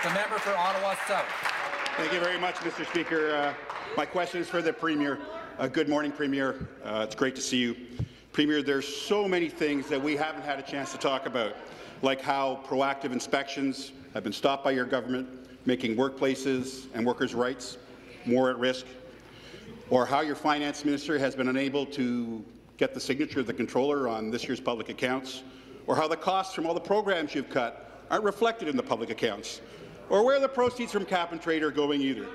The member for Ottawa South. Thank you very much, Mr. Speaker. My question is for the Premier. Good morning, Premier. It's great to see you. Premier, there's so many things that we haven't had a chance to talk about, like how proactive inspections have been stopped by your government, making workplaces and workers' rights more at risk, or how your finance minister has been unable to get the signature of the controller on this year's public accounts, or how the costs from all the programs you've cut aren't reflected in the public accounts, or where the proceeds from cap and trade are going either.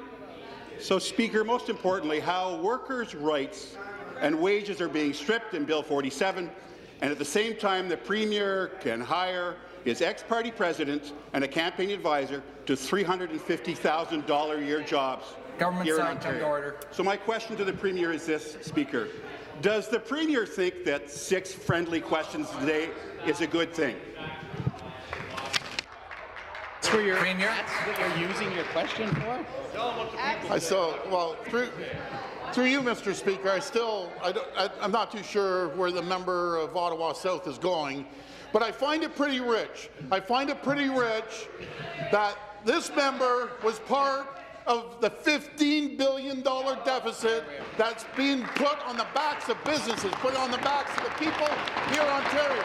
So, Speaker, most importantly, how workers' rights and wages are being stripped in Bill 47, and at the same time the Premier can hire his ex-party president and a campaign advisor to $350,000 a year jobs here in Ontario. So my question to the Premier is this, Speaker. Does the Premier think that 6 friendly questions today is a good thing? Premier. That's what you're using your question for? Through you, Mr. Speaker, I'm not too sure where the member of Ottawa South is going, but I find it pretty rich. I find it pretty rich that this member was part of the $15 billion deficit that's being put on the backs of businesses, put on the backs of the people here in Ontario.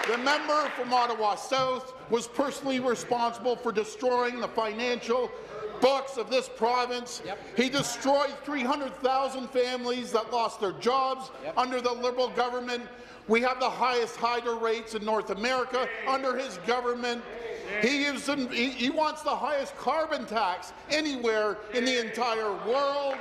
The member from Ottawa South was personally responsible for destroying the financial books of this province. He destroyed 300,000 families that lost their jobs under the Liberal government. We have the highest hydro rates in North America under his government. He wants the highest carbon tax anywhere in the entire world.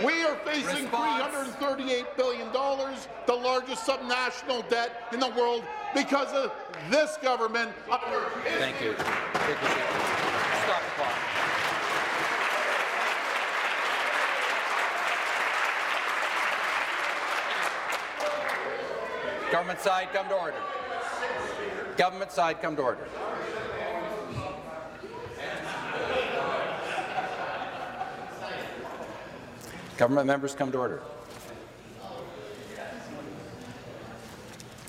We are facing $338 billion, the largest subnational debt in the world, because of this government. Thank you. Stop the clock. Government side, come to order. Government side, come to order. Government members, come to order.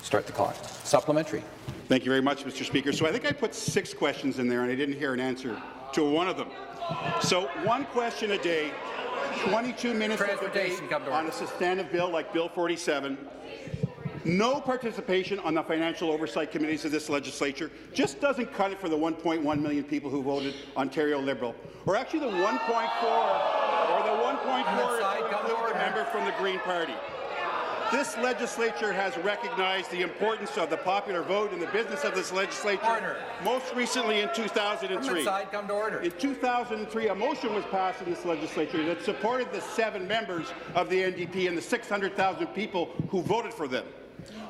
Start the clock. Supplementary. Thank you very much, Mr. Speaker. So I think I put 6 questions in there, and I didn't hear an answer to one of them. So 1 question a day, 22 minutes of debate on a substantive bill like Bill 47, no participation on the financial oversight committees of this legislature just doesn't cut it for the 1.1 million people who voted Ontario Liberal, or actually the 1.4 or the 1.4 member from the Green Party. This legislature has recognized the importance of the popular vote in the business of this legislature, most recently in 2003. Come to order. In 2003, a motion was passed in this legislature that supported the 7 members of the NDP and the 600,000 people who voted for them.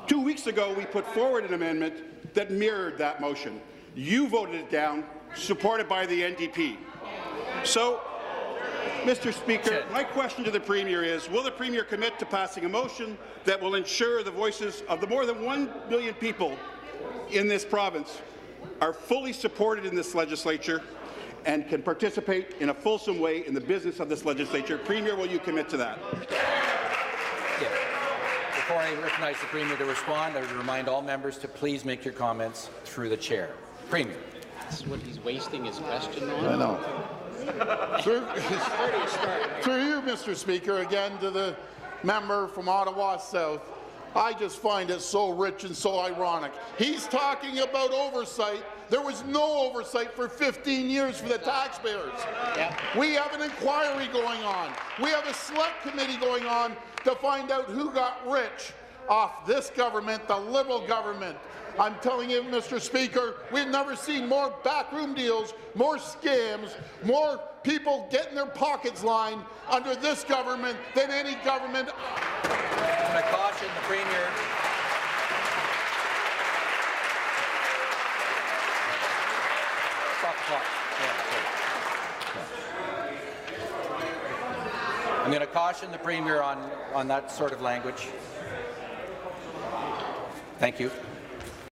2 weeks ago, we put forward an amendment that mirrored that motion. You voted it down, supported by the NDP. So, Mr. Speaker, my question to the Premier is, will the Premier commit to passing a motion that will ensure the voices of the more than 1 million people in this province are fully supported in this legislature and can participate in a fulsome way in the business of this legislature? Premier, will you commit to that? Yeah. Before I recognize the Premier to respond, I would remind all members to please make your comments through the chair. Premier. This is what he's wasting his question on. I know. Through you, Mr. Speaker, again to the member from Ottawa South, I just find it so rich and so ironic. He's talking about oversight. There was no oversight for 15 years for the taxpayers. We have an inquiry going on. We have a select committee going on to find out who got rich off this government, the Liberal government. I'm telling you, Mr. Speaker, we've never seen more backroom deals, more scams, more people getting their pockets lined under this government than any government. I'm going to caution the Premier. Stop the clock. I'm going to caution the Premier on that sort of language. Thank you.